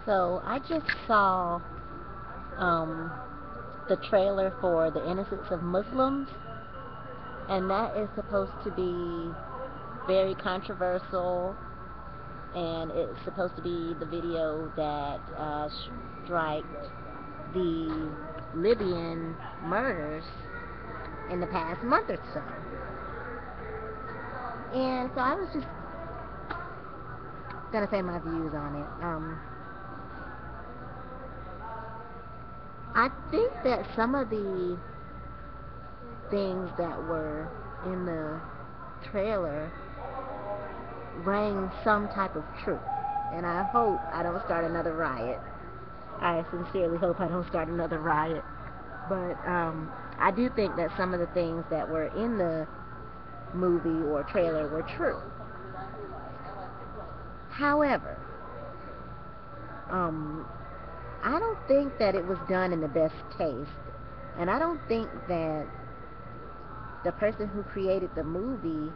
So I just saw um, the trailer for The Innocence of Muslims, and that is supposed to be very controversial, and it's supposed to be the video that striked the Libyan murders in the past month or so. And so I was just gonna say my views on it. I think that some of the things that were in the trailer rang some type of truth. And I hope I don't start another riot. I sincerely hope I don't start another riot. But I do think that some of the things that were in the movie or trailer were true. However, um, I don't think that it was done in the best taste. And I don't think that the person who created the movie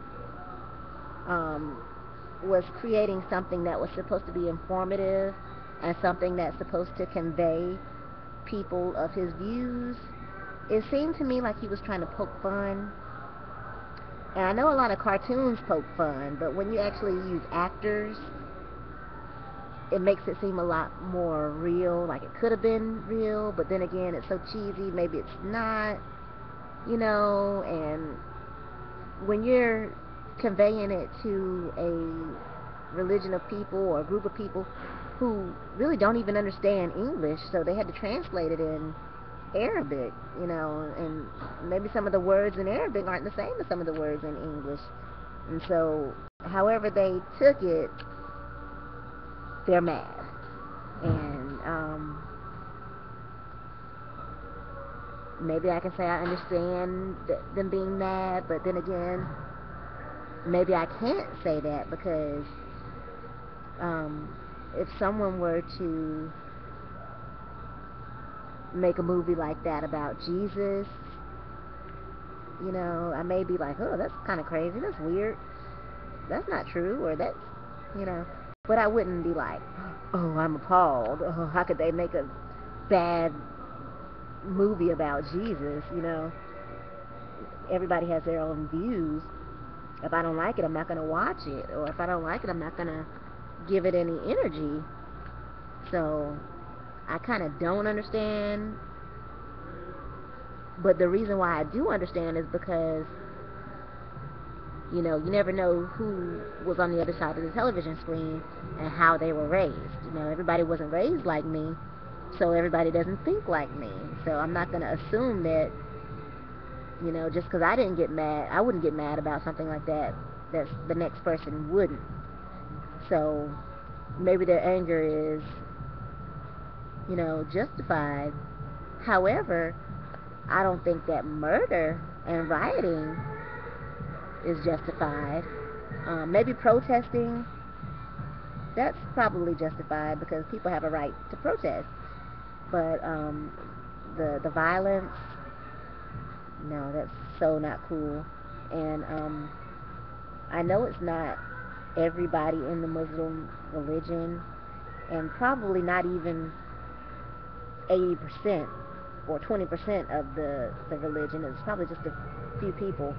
um, was creating something that was supposed to be informative and something that's supposed to convey people of his views. It seemed to me like he was trying to poke fun. And I know a lot of cartoons poke fun, but when you actually use actors, it makes it seem a lot more real, like it could have been real, but then again, it's so cheesy, maybe it's not, and when you're conveying it to a religion of people or a group of people who really don't even understand English, so they had to translate it in Arabic, and maybe some of the words in Arabic aren't the same as some of the words in English. And so, however they took it, they're mad. And maybe I can say I understand them being mad, but then again, maybe I can't say that because if someone were to make a movie like that about Jesus, I may be like, oh, that's kind of crazy, that's weird, that's not true, or that's, but I wouldn't be like, oh, I'm appalled, oh, how could they make a bad movie about Jesus, everybody has their own views. If I don't like it, I'm not going to watch it, or if I don't like it, I'm not going to give it any energy. So I kind of don't understand, but the reason why I do understand is because you never know who was on the other side of the television screen and how they were raised. Everybody wasn't raised like me, so everybody doesn't think like me. So I'm not going to assume that, just because I didn't get mad, I wouldn't get mad about something like that, that the next person wouldn't. So maybe their anger is, justified. However, I don't think that murder and rioting is justified. Maybe protesting, that's probably justified because people have a right to protest. But the violence, no, that's so not cool. And I know it's not everybody in the Muslim religion, and probably not even 80% or 20% of the religion. It's probably just a few people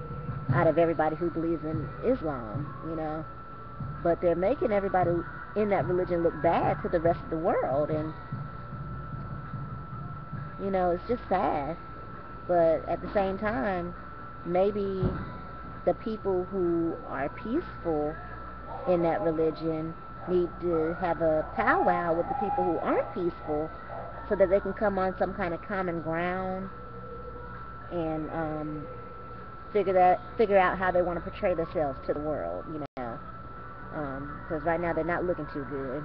out of everybody who believes in Islam, But they're making everybody in that religion look bad to the rest of the world, and, it's just sad. But at the same time, maybe the people who are peaceful in that religion need to have a powwow with the people who aren't peaceful so that they can come on some kind of common ground and figure out how they want to portray themselves to the world, because right now they're not looking too good.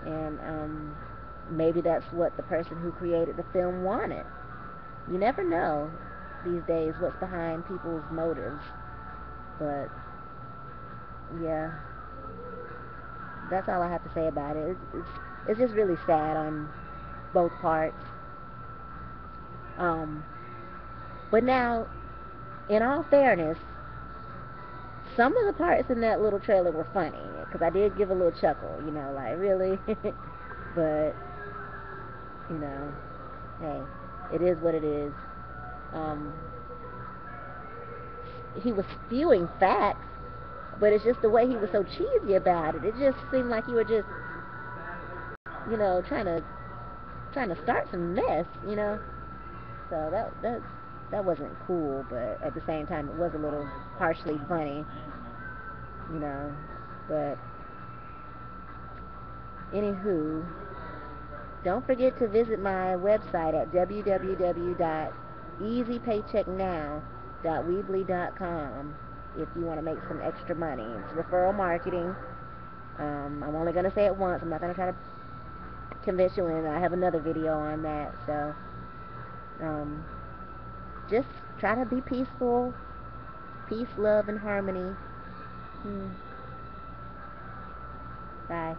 And maybe that's what the person who created the film wanted. You never know these days what's behind people's motives. But yeah, that's all I have to say about it. It's just really sad on both parts. Um, but now, in all fairness, some of the parts in that little trailer were funny. because I did give a little chuckle, you know, like, really? But, you know, hey, it is what it is. Um, he was spewing facts, but it's just the way he was so cheesy about it. It just seemed like you were just, you know, trying to start some mess, you know. So that wasn't cool, but at the same time, it was a little harshly funny, you know. But anywho, don't forget to visit my website at www.easypaychecknow.weebly.com if you want to make some extra money. It's referral marketing. I'm only going to say it once. I'm not going to try to convince you, and I have another video on that. So just try to be peaceful. Peace, love, and harmony. Bye.